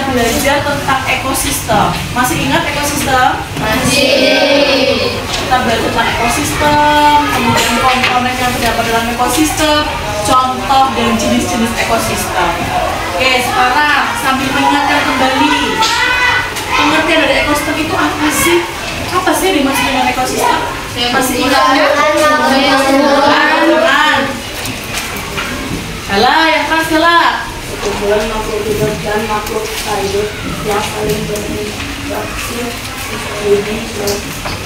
Belajar tentang ekosistem. Masih ingat ekosistem? Masih. Kita belajar tentang ekosistem, kemudian komponen yang terdapat dalam ekosistem, contoh dan jenis-jenis ekosistem. Oke, sekarang sambil mengingatkan kembali, pengertian dari ekosistem itu apa sih? Apa sih dimaksud dengan ekosistem? Masih ingat ya? Salah, yang keras salah. Kumpulan makhluk hidup dan makhluk hidup yang saling berinteraksi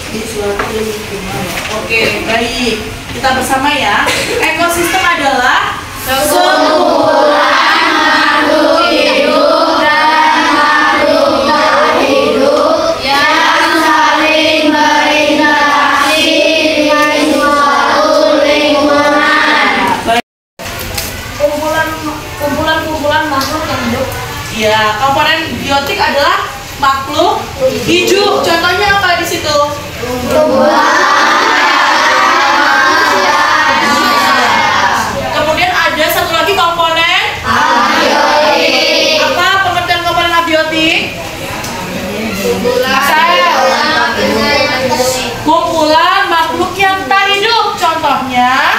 di suatu lingkungan. Oke, baik. Kita bersama ya. Ekosistem adalah sekumpulan makhluk hidup dan makhluk tak hidup yang saling berinteraksi dengan suatu lingkungan. Kumpulan makhluk yang hidup. Ya, komponen biotik adalah makhluk hidup. Contohnya apa di situ? Kemudian ada satu lagi komponen abiotik. Apa pengertian komponen abiotik? Kumpulan makhluk yang tak hidup. Contohnya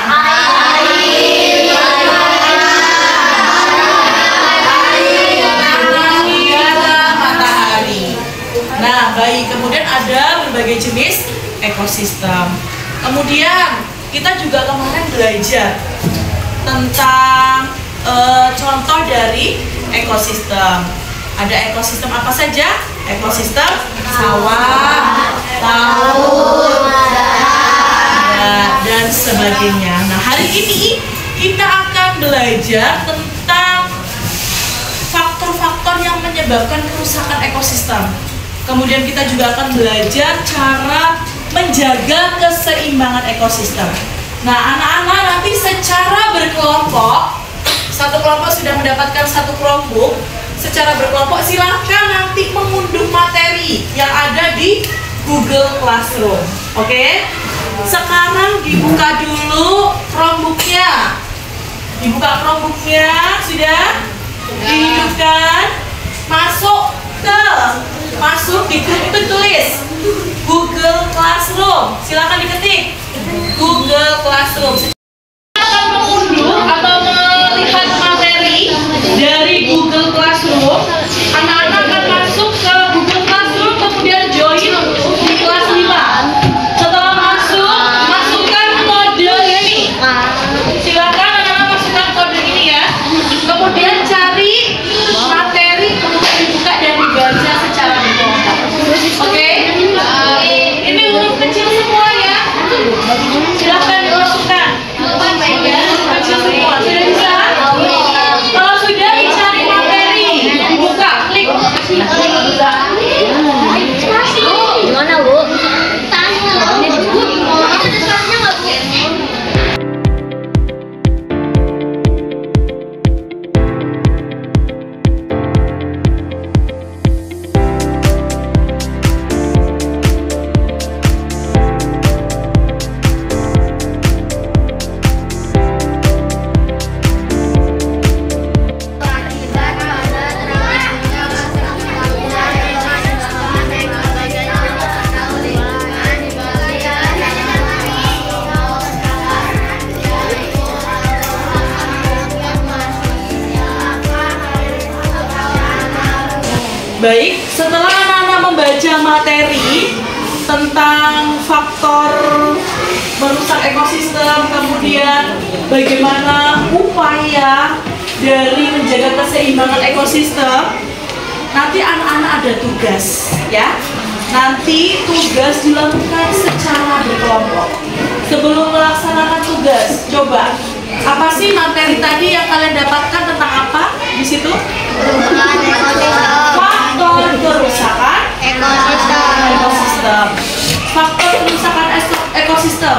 baik, kemudian ada berbagai jenis ekosistem. Kemudian kita juga kemarin belajar tentang contoh dari ekosistem. Ada ekosistem apa saja? Ekosistem sawah, laut, dan sebagainya. Nah, hari ini kita akan belajar tentang faktor-faktor yang menyebabkan kerusakan ekosistem. Kemudian kita juga akan belajar cara menjaga keseimbangan ekosistem. Nah, anak-anak nanti secara berkelompok, satu kelompok sudah mendapatkan satu kelompok, secara berkelompok silahkan nanti mengunduh materi yang ada di Google Classroom. Oke? Sekarang dibuka dulu Chromebook-nya. Dibuka Chromebook-nya, sudah? Dihidupkan, masuk di grup itu tulis Google Classroom. Silakan diketik Google Classroom. Akan mengunduh atau melihat materi dari Google Classroom. Anak-anak akan masuk ke Google Classroom, kemudian join di kelas 5. Setelah masuk, masukkan kode ini. Silakan anak-anak masukkan kode ini ya. Kemudian cari materi untuk dibuka dan dibaca secara berkelompok. Oke? Ini huruf kecil semua ya. Silahkan dimasukkan. Baik, setelah anak-anak membaca materi tentang faktor merusak ekosistem, kemudian bagaimana upaya dari menjaga keseimbangan ekosistem, nanti anak-anak ada tugas, ya. Nanti tugas dilakukan secara berkelompok. Sebelum melaksanakan tugas, coba apa sih materi tadi yang kalian dapatkan tentang apa di situ? Faktor kerusakan ekosistem. Faktor kerusakan ekosistem.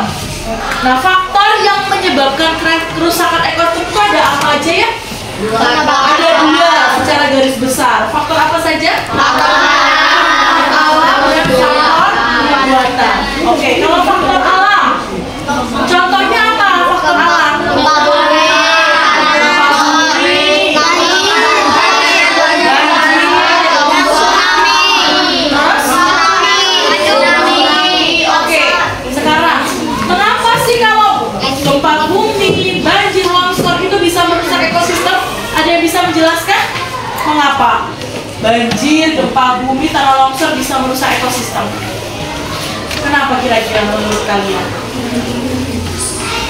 Nah, faktor yang menyebabkan kerusakan ekosistem itu ada apa aja ya? Ada 2 secara garis besar. Faktor apa saja? Faktor perbuatan. Oke, kalau faktor alam, contohnya apa? Faktor alam. Oke, sekarang kenapa sih kalau gempa bumi, banjir, longsor itu bisa merusak ekosistem? Ada yang bisa menjelaskan mengapa banjir, gempa bumi, tanah longsor bisa merusak ekosistem? Kenapa kira-kira menurut kalian?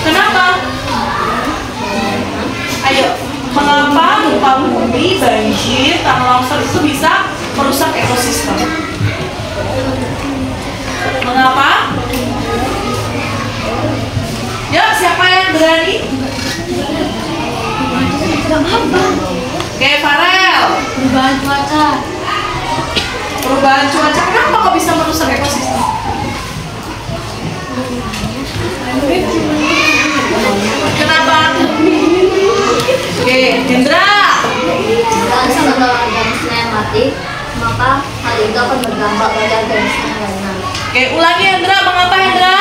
Kenapa? Ayo, mengapa gempa bumi, banjir, tanah longsor itu bisa merusak ekosistem? Mengapa? Ya, siapa yang berani? Oke, Farel. Perubahan cuaca. Perubahan cuaca, kenapa kok bisa merusak ekosistem? Kenapa? Oke, Hendra. Jika sektor organisme yang mati, maka hal itu akan berdampak pada organisme yang lainnya. Oke, ulangi Hendra, mengapa Hendra?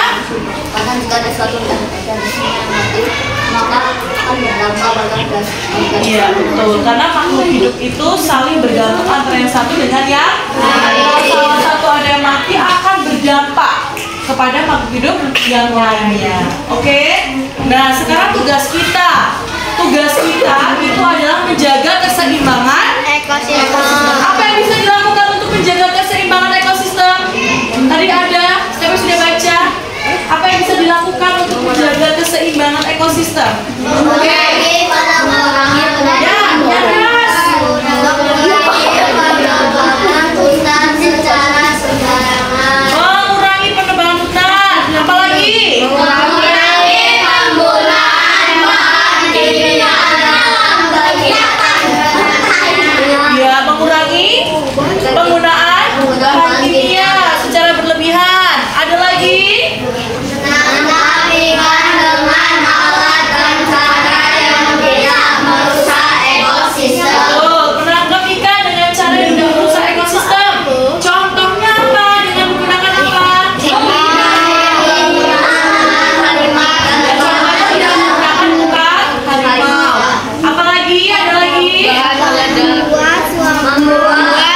Bahkan jika ada suatu organisme yang mati, maka akan berdampak pada organisme. Iya, betul. Karena makhluk hidup itu saling bergantung antara yang satu dengan yang lain. Kalau salah satu ada yang mati akan berdampak kepada makhluk hidup yang lainnya. Oke? Nah, sekarang tugas kita itu adalah menjaga keseimbangan ekosistem. Apa yang bisa dilakukan untuk menjaga keseimbangan ekosistem? Tadi ada, siapa sudah baca? Apa yang bisa dilakukan untuk menjaga keseimbangan ekosistem? Oke. Ya, keras. Mengurangi penebangan hutan. Apa lagi? Mengurangi penggunaan bahan kimia dalam kegiatan. Ya, mengurangi penggunaan bahan kimia secara berlebihan. Ada lagi? Menanamikan dengan alat dan cara yang tidak merusak ekosistem. Betul, menangkap ikan dengan cara yang tidak merusak ekosistem. Contohnya apa? Dengan menggunakan apa? Ya, contohnya tidak menggunakan umpan harimau. Apa lagi? Ada lagi? Membuat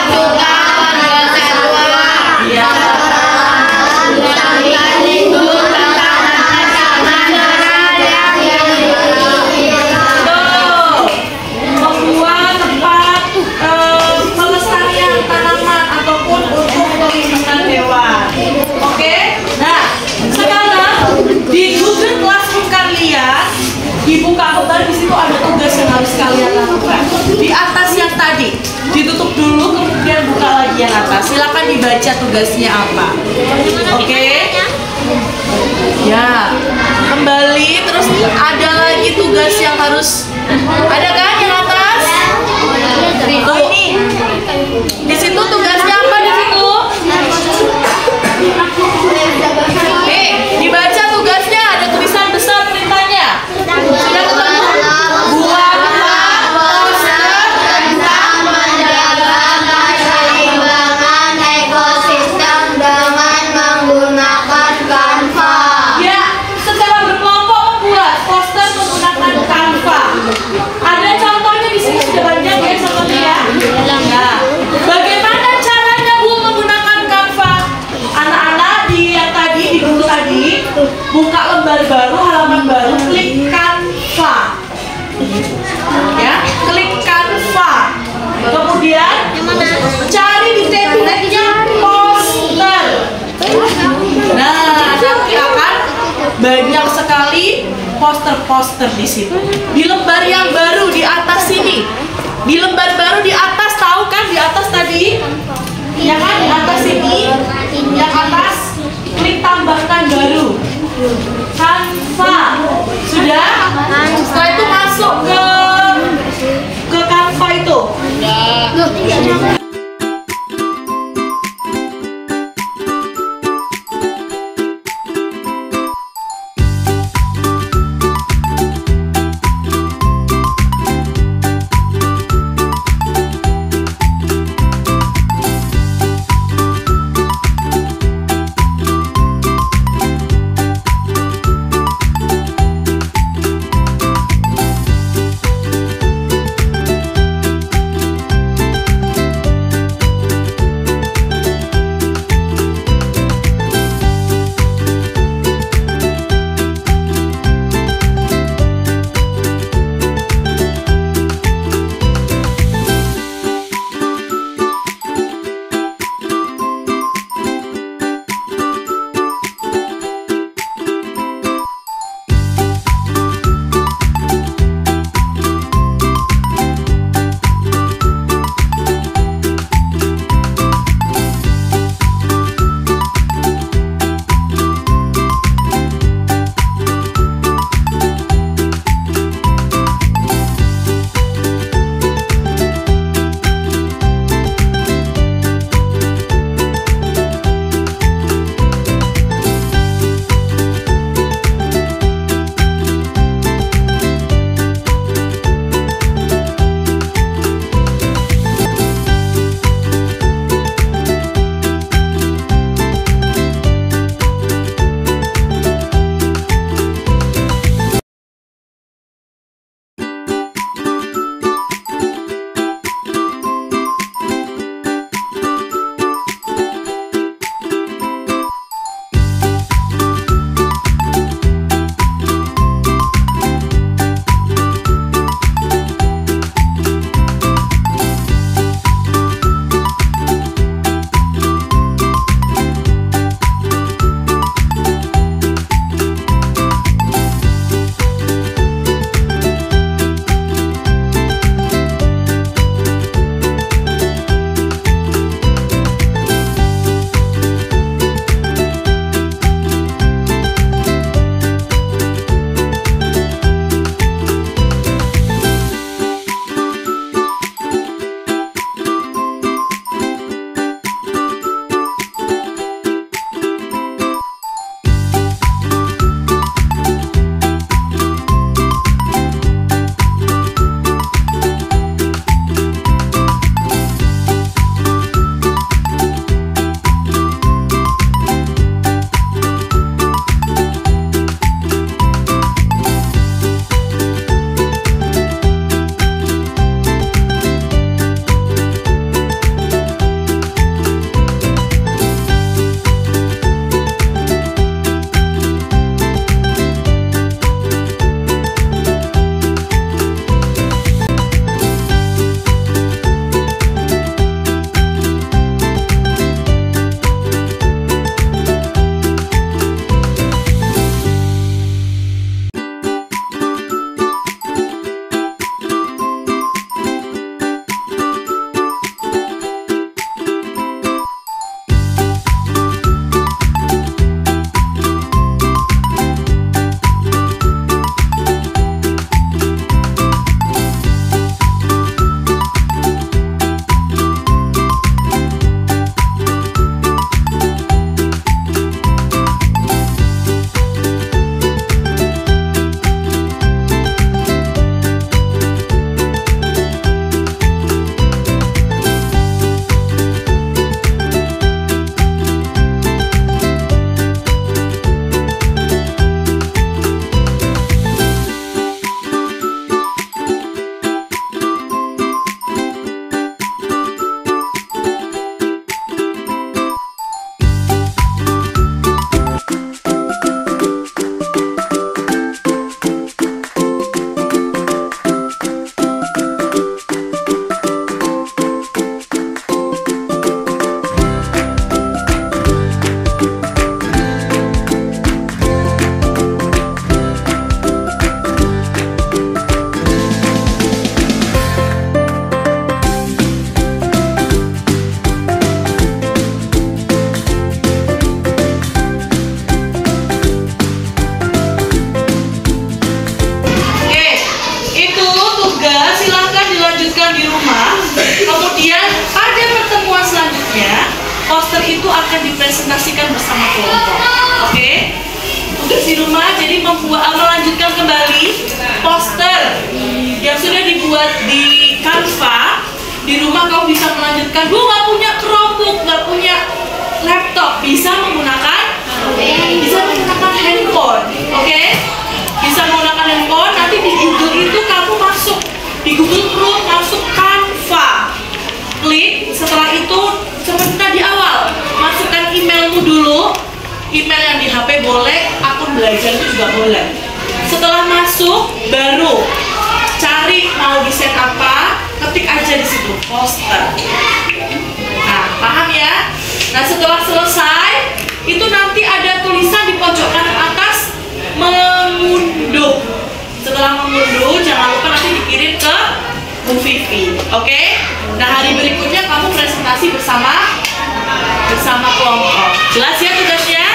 juga Iya. Betul. Membuat tempat pelestarian tanaman ataupun untuk pelindungan hewan. Oke. Nah, sekarang di Google Classroom kalian dibuka kembali, di situ ada tugas yang harus kalian lakukan. Di atas yang tadi ditutup dulu, kemudian buka lagi yang atas. Silakan dibaca tugasnya apa. Oke. Ya, kembali terus ada lagi tugas yang harus ada kan yang atas? Tuh. Di situ tugasnya apa di situ? Dibaca tugasnya, ada tulisan besar perintahnya. Sudah ketemu? Buatlah poster tentang menjaga keseimbangan ekosistem dengan menggunakan Canva. ya secara sekali poster-poster di situ. Di lembar yang baru di atas sini. Di lembar baru di atas, tahu kan di atas tadi? Ya kan di atas sini. Yang atas klik tambahkan baru. Canva. Sudah? Setelah itu masuk ke Canva itu. Sudah. akan dipresentasikan bersama kelompok. Oke? Tugas di rumah jadi melanjutkan kembali poster yang sudah dibuat di Canva. Di rumah kamu bisa melanjutkan. Bu, nggak punya Chromebook, nggak punya laptop, bisa menggunakan handphone. Oke? Bisa menggunakan handphone. Nanti di Google itu kamu masuk di Google Chrome, masuk Canva, klik. Setelah itu sebentar di awal masukkan emailmu dulu, email yang di HP boleh, akun belajar itu juga boleh. Setelah masuk baru cari mau di set apa, ketik aja di situ poster. Nah, paham ya? Nah, setelah selesai itu nanti ada tulisan di pojok kanan atas mengunduh. Setelah mengunduh, jangan lupa nanti dikirim ke Bu Vivi. Oke? Nah, hari berikutnya kamu presentasi bersama kelompok. Jelas ya tugasnya?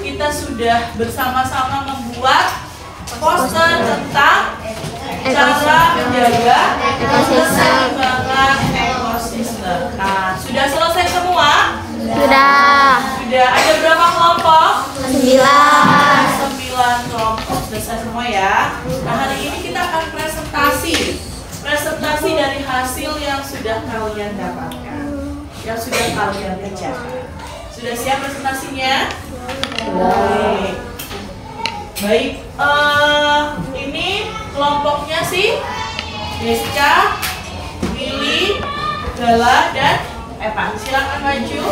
Kita sudah bersama-sama membuat poster tentang cara menjaga keseimbangan ekosistem. Nah, sudah selesai semua? Sudah. Sudah. Ada berapa kelompok? 9 kelompok. Selesai semua ya. Nah, hari ini kita akan presentasi dari hasil yang sudah kalian dapatkan, yang sudah kalian kerjakan. Sudah siap presentasinya? Baik. Ini kelompoknya sih Desca, Willy, Gala, dan Evan. Silakan maju.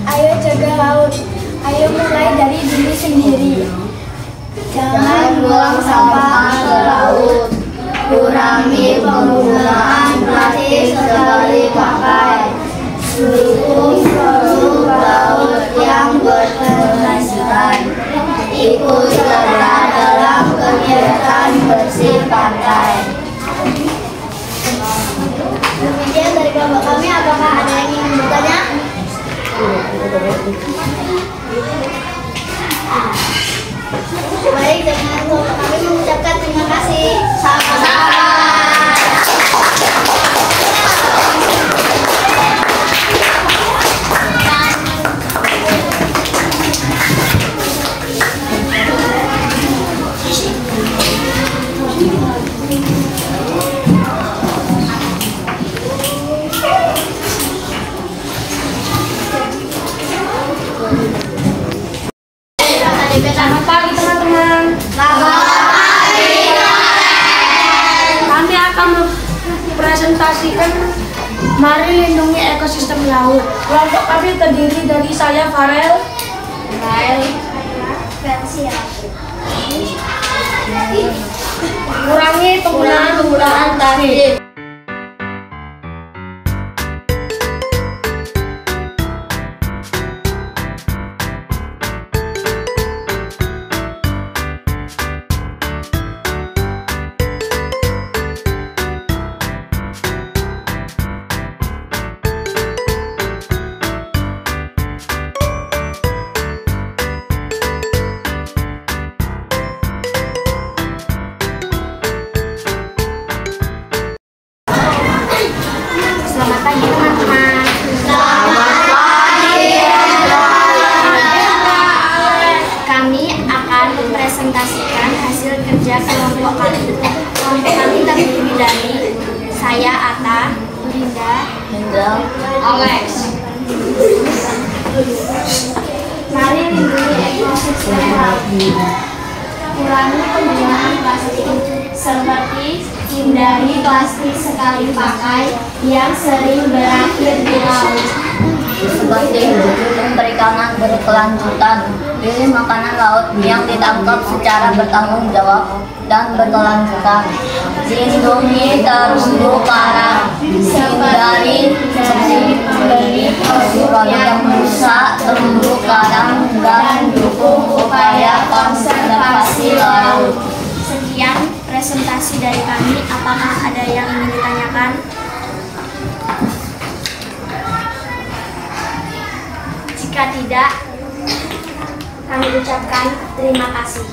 Ayo jaga laut. Ayo mulai dari diri sendiri. Jangan buang sampah ke laut. Kurangi penggunaan plastik sekali pakai. Dukung produk laut yang berkelanjutan. Ikut serta dalam kegiatan bersih pantai. Demikian dari kelompok kami. Apakah ada yang ingin bertanya? Baik, dengan kami mengucapkan terima kasih. Sama-sama. Selamat pagi teman-teman. Kami akan mempresentasikan Mari Lindungi Ekosistem Laut. Kelompok kami terdiri dari saya Farel, kurangi penggunaan tarif. Selamat pagi teman-teman. Selamat pagi. Kami akan mempresentasikan hasil kerja kelompok kami. Kelompok kami terdiri dari saya Ata, Linda, Alex. Mari lindungi ekosistem laut. Kurangi penggunaan plastik seperti hindari plastik sekali pakai yang sering berakhir di laut. Seperti untuk perikanan berkelanjutan, pilih makanan laut yang ditangkap secara bertanggung jawab dan berkelanjutan. Lindungi terumbu karang, hindari beli produk yang merusak terumbu karang dan dukung upaya konservasi laut. Sekian presentasi dari kami. Apakah ada yang ingin ditanyakan? Jika tidak, kami ucapkan terima kasih.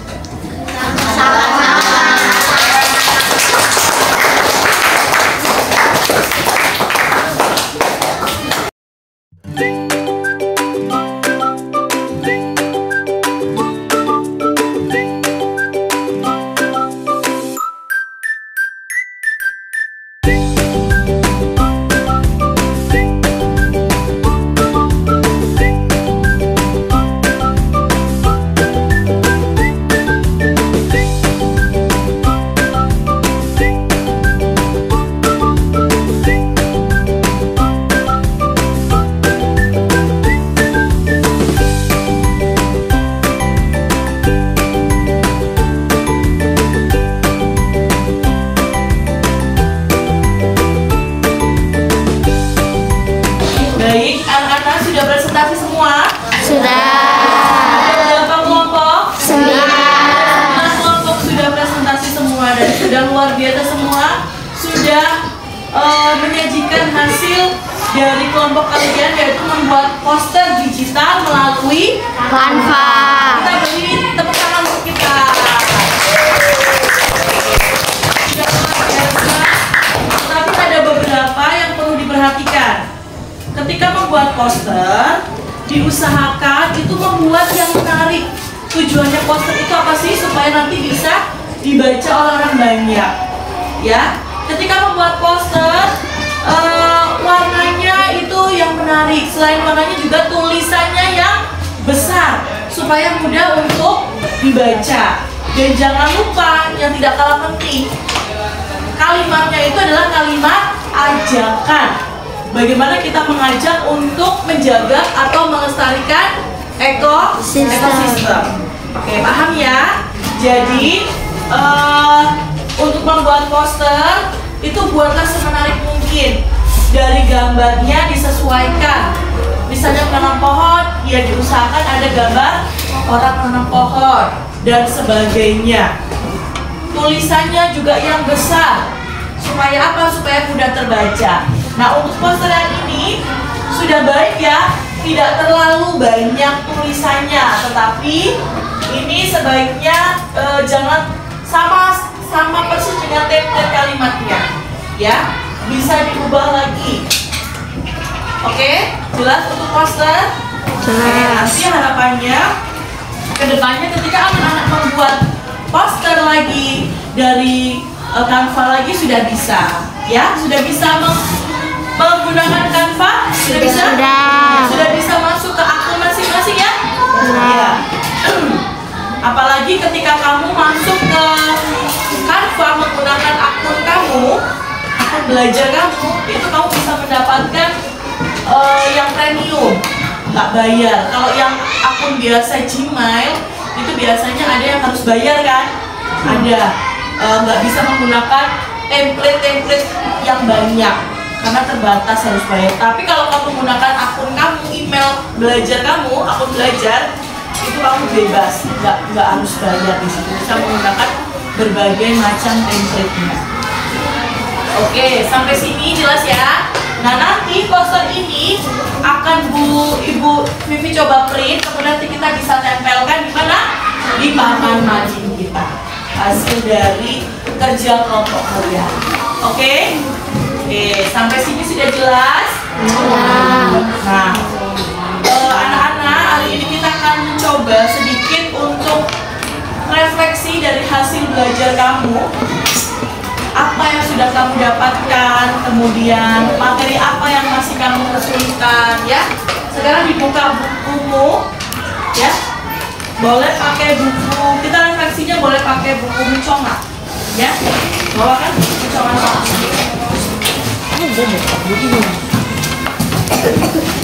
Baik, anak-anak sudah presentasi semua? Sudah. Berapa kelompok? 9 kelompok sudah presentasi semua dan sudah luar biasa semua. Sudah menyajikan hasil dari kelompok kalian, yaitu membuat poster digital melalui Canva. Kita beri tepuk tangan untuk kita. Sudah luar biasa. Tapi ada beberapa yang perlu diperhatikan. Ketika membuat poster, diusahakan itu membuat yang menarik. Tujuannya poster itu apa sih? Supaya nanti bisa dibaca oleh orang banyak. Ya, ketika membuat poster, warnanya itu yang menarik. Selain warnanya juga tulisannya yang besar, supaya mudah untuk dibaca. Dan jangan lupa yang tidak kalah penting, kalimatnya itu adalah kalimat ajakan. Bagaimana kita mengajak untuk menjaga atau melestarikan ekosistem. Oke, paham ya? Jadi untuk membuat poster itu buatlah semenarik mungkin. Dari gambarnya disesuaikan. Misalnya menanam pohon, ya diusahakan ada gambar orang menanam pohon dan sebagainya. Tulisannya juga yang besar. Supaya apa? Supaya mudah terbaca. Nah, untuk poster yang ini sudah baik ya, tidak terlalu banyak tulisannya, tetapi ini sebaiknya jangan sama persis dengan template kalimatnya, ya. Bisa diubah lagi. Oke, jelas untuk poster? Nanti harapannya kedepannya ketika anak-anak membuat poster lagi dari Canva lagi sudah bisa, ya, sudah bisa menggunakan Canva, sudah bisa masuk ke akun masing-masing, ya. Ya. Apalagi ketika kamu masuk ke Canva menggunakan akun kamu, akun belajar kamu, itu kamu bisa mendapatkan yang premium, nggak bayar. Kalau yang akun biasa Gmail itu biasanya ada yang harus bayar kan? Ada, nggak bisa menggunakan template yang banyak karena terbatas harus bayar. Tapi kalau kamu menggunakan akun kamu, email belajar kamu, akun belajar, itu kamu bebas, nggak harus bayar di situ. Bisa menggunakan berbagai macam template-nya. Oke, sampai sini jelas ya. Nah, nanti poster ini akan Ibu Vivi coba print, kemudian nanti kita bisa tempelkan di mana? Di papan mading kita. Hasil dari kerja kelompok kalian. Oke? Oke, sampai sini sudah jelas? Nah, anak-anak, hari ini kita akan mencoba sedikit untuk refleksi dari hasil belajar kamu. Apa yang sudah kamu dapatkan, kemudian materi apa yang masih kamu kesulitan, ya. Sekarang dibuka bukumu, ya. Boleh pakai buku, kita refleksinya boleh pakai buku mencongat, ya. Bawa kan mencongat.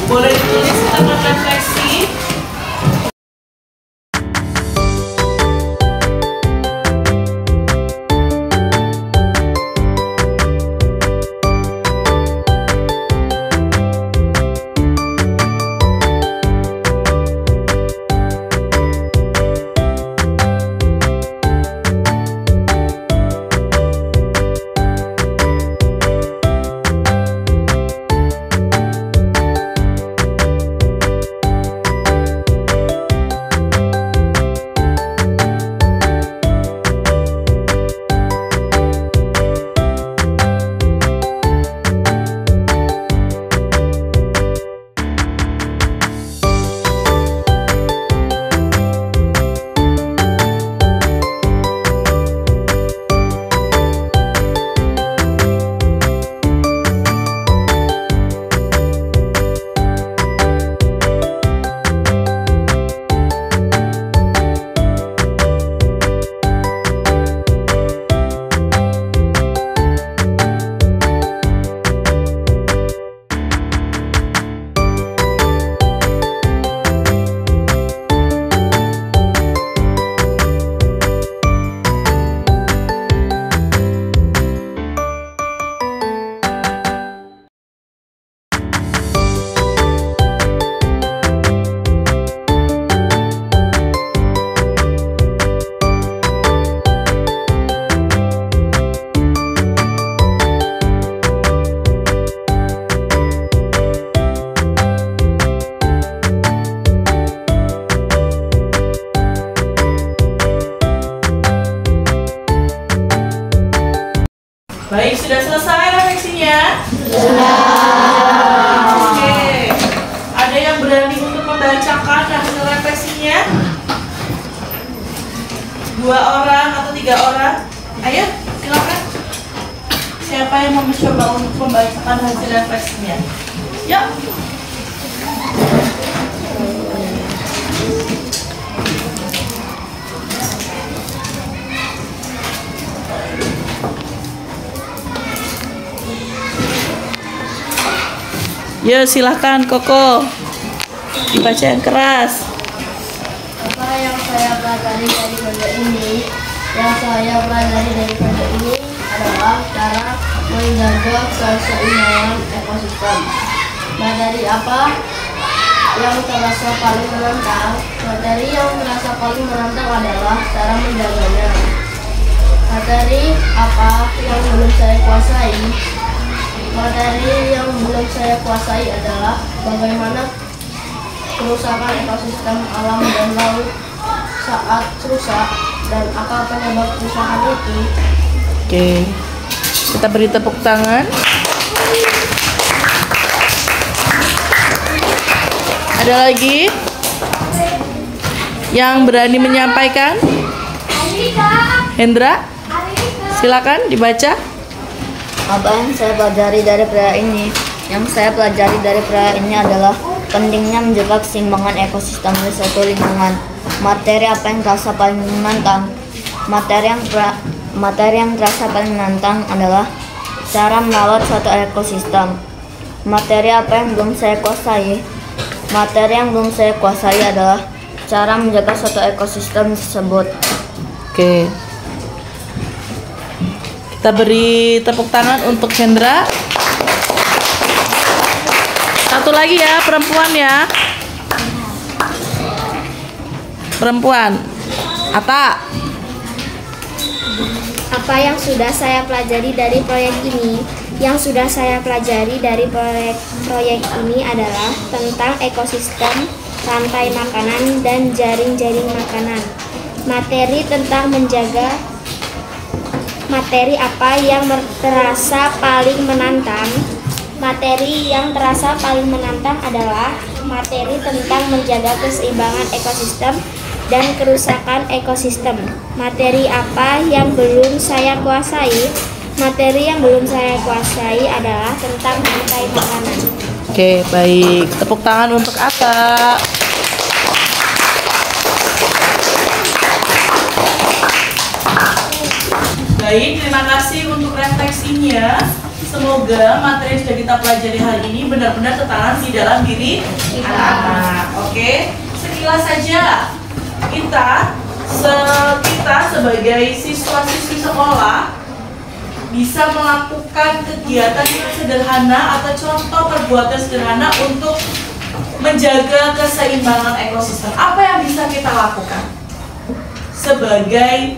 Boleh ditulis, kita refleksi. Baik, sudah selesai refleksinya? Sudah. Oke. Ada yang berani untuk membacakan hasil refleksinya? 2 orang atau 3 orang? Ayo, silakan. Siapa yang mau mencoba untuk membacakan hasil refleksinya? Yuk. Ya, silahkan Koko. Dibaca yang keras. Apa yang saya pelajari dari pojok ini? Yang saya pelajari dari pojok ini adalah cara menjaga keseimbangan ekosistem. Materi apa yang terasa paling menantang? Materi yang terasa paling menantang adalah cara menjaganya. Materi apa yang belum saya kuasai? Materi yang belum saya kuasai adalah bagaimana kerusakan ekosistem alam dan laut saat rusak dan apa penyebab kerusakan itu. Oke, kita beri tepuk tangan. Ada lagi yang berani menyampaikan? Hendra, silakan dibaca. Apa yang saya pelajari dari pria ini? Yang saya pelajari dari pria ini adalah pentingnya menjaga keseimbangan ekosistem di suatu lingkungan. Materi apa yang terasa paling menantang? Materi yang terasa paling menantang adalah cara merawat suatu ekosistem. Materi apa yang belum saya kuasai? Materi yang belum saya kuasai adalah cara menjaga suatu ekosistem tersebut. Oke. Kita beri tepuk tangan untuk Hendra. Satu lagi ya, perempuan ya. Perempuan. Atta. Apa yang sudah saya pelajari dari proyek ini? Yang sudah saya pelajari dari proyek ini adalah tentang ekosistem, rantai makanan, dan jaring-jaring makanan. Materi tentang menjaga materi apa yang terasa paling menantang? Materi yang terasa paling menantang adalah materi tentang menjaga keseimbangan ekosistem dan kerusakan ekosistem. Materi apa yang belum saya kuasai? Materi yang belum saya kuasai adalah tentang rantai makanan. Oke, baik. Tepuk tangan untuk Atta. Baik, terima kasih untuk refleksinya. Semoga materi yang sudah kita pelajari hari ini benar-benar tertanam di dalam diri anak-anak. Oke, sekilas saja kita sebagai siswa-siswi sekolah bisa melakukan kegiatan sederhana atau contoh perbuatan sederhana untuk menjaga keseimbangan ekosistem. Apa yang bisa kita lakukan sebagai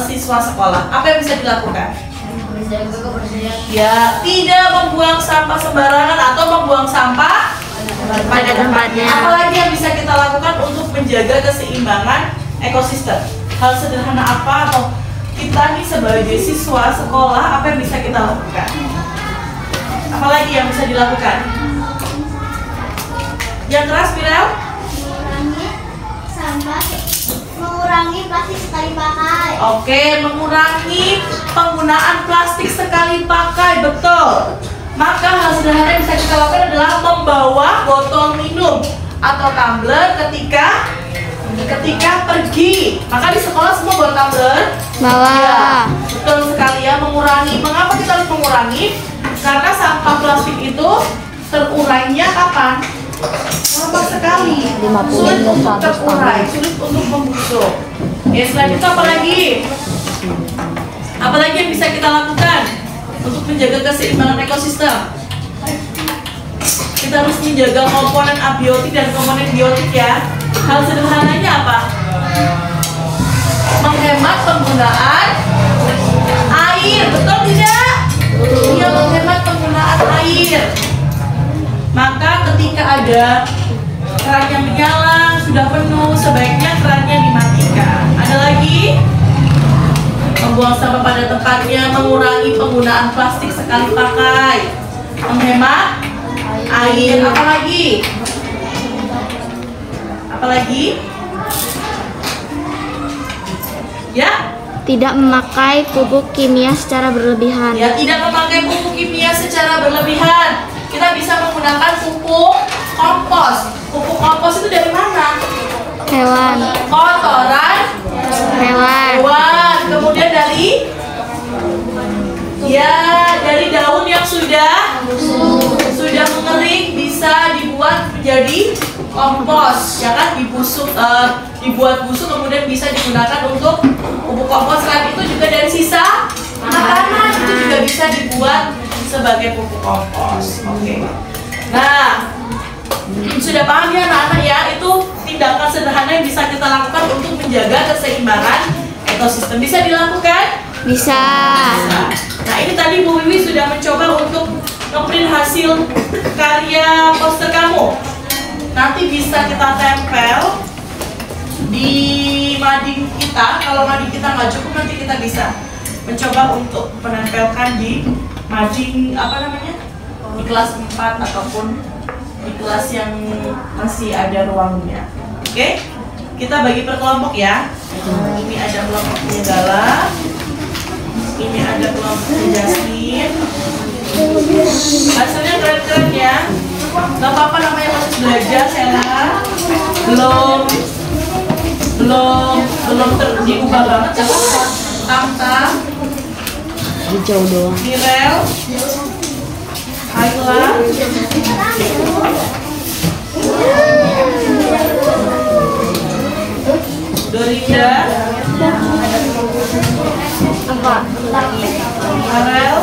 siswa sekolah? Apa yang bisa dilakukan? Menjaga kebersihan. Ya, tidak membuang sampah sembarangan atau membuang sampah pada tempatnya. Apalagi yang bisa kita lakukan untuk menjaga keseimbangan ekosistem? Hal sederhana apa atau kita nih sebagai siswa sekolah apa yang bisa kita lakukan? Apalagi yang bisa dilakukan? Yang keras, Mirel? Mengurangi sampah, mengurangi plastik sekali pakai. Oke, mengurangi penggunaan plastik sekali pakai, betul. Maka hal sederhana yang bisa kita lakukan adalah membawa botol minum atau tumbler ketika pergi. Maka di sekolah semua bawa tumbler. Bawa. Ya, betul sekali ya, mengurangi. Mengapa kita harus mengurangi? Karena sampah plastik itu terurainya kapan? Lama sekali. 50 Sulit hingga untuk 100 terurai, tahun. sulit untuk membusuk. Ya, selain itu apa lagi? Apa lagi yang bisa kita lakukan untuk menjaga keseimbangan ekosistem? Kita harus menjaga komponen abiotik dan komponen biotik ya. Hal sederhananya apa? Menghemat penggunaan air, betul tidak? Iya, menghemat penggunaan air. Maka ketika ada keran yang menyala sudah penuh, sebaiknya kerannya dimatikan. Ada lagi? Membuang sampah pada tempatnya, mengurangi penggunaan plastik sekali pakai, menghemat air. Apalagi? Apalagi? Ya? Tidak memakai pupuk kimia secara berlebihan. Ya, tidak memakai pupuk kimia secara berlebihan. Kita bisa menggunakan pupuk kompos. Pupuk kompos itu dari mana? Hewan. Kotoran Hewan. hewan. Kemudian dari daun yang sudah mengering bisa dibuat menjadi kompos, ya kan? Dibuat busuk kemudian bisa digunakan untuk pupuk kompos. Selain itu juga dari sisa makanan itu juga bisa dibuat sebagai pupuk kompos. Oke. Nah, sudah paham ya anak-anak ya, itu tindakan sederhana yang bisa kita lakukan untuk menjaga keseimbangan ekosistem. Bisa dilakukan? Bisa. Nah, ini tadi Bu Wiwi sudah mencoba untuk ngeprint hasil karya poster kamu. Nanti bisa kita tempel di mading kita, kalau mading kita nggak cukup nanti kita bisa mencoba untuk menempelkan di mading di kelas 4 ataupun di kelas yang masih ada ruangnya. Oke, kita bagi per kelompok ya. Ini ada kelompoknya Gala, ini ada kelompoknya Jasmine. Hasilnya keren-keren ya. Gak apa-apa, namanya masih belajar. Sela belum diubah banget ya. Tamtam, Hijau doang. Mirel, Ayla, Dorinda, Farel,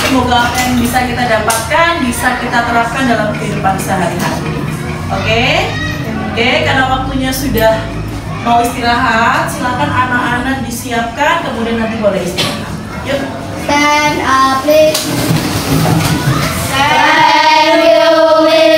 semoga apa yang bisa kita dapatkan bisa kita terapkan dalam kehidupan sehari-hari. Oke, karena waktunya sudah mau istirahat, silakan anak-anak disiapkan, kemudian nanti boleh istirahat. Yuk. Stand up, please. Thank you,